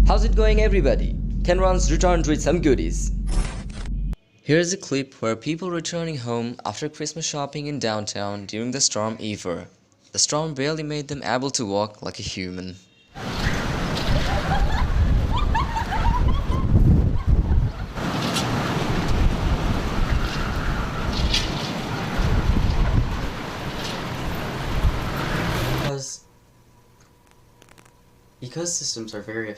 How's it going, everybody? Kenron's returned with some goodies. Here's a clip where people returning home after Christmas shopping in downtown during the storm ever. The storm barely made them able to walk like a human. Ecosystems are very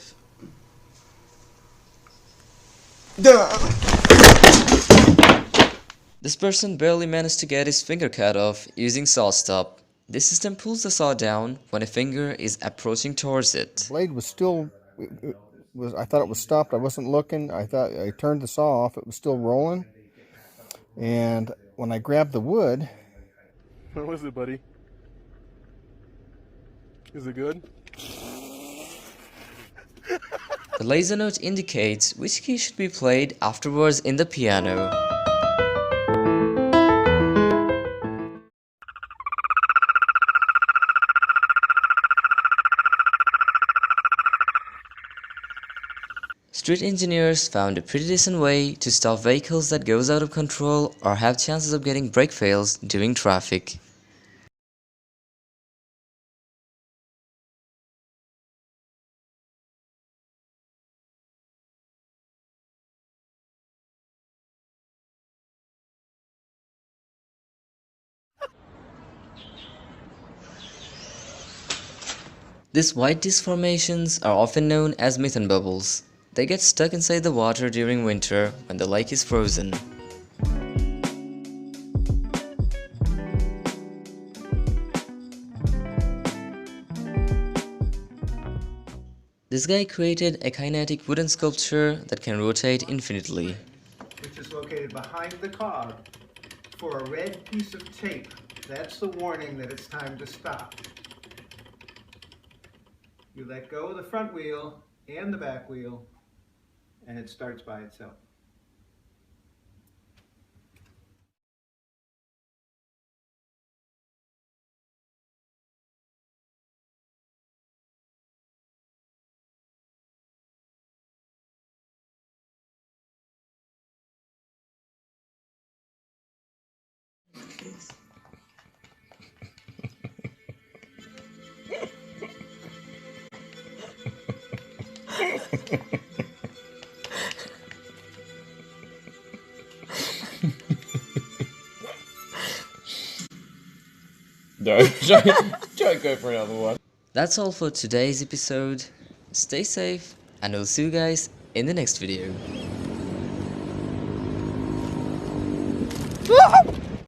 This person barely managed to get his finger cut off using saw stop. This system pulls the saw down when a finger is approaching towards it. The blade was still, I thought it was stopped. I wasn't looking. I turned the saw off. It was still rolling. And when I grabbed the wood. How is it, buddy? Is it good? The laser note indicates which key should be played afterwards in the piano. Street engineers found a pretty decent way to stop vehicles that goes out of control or have chances of getting brake fails during traffic. These white disc formations are often known as methane bubbles. They get stuck inside the water during winter when the lake is frozen. This guy created a kinetic wooden sculpture that can rotate infinitely. Which is located behind the cog for a red piece of tape. That's the warning that it's time to stop. You let go of the front wheel and the back wheel, and it starts by itself. No, don't go for another one. That's all for today's episode. Stay safe, and we'll see you guys in the next video.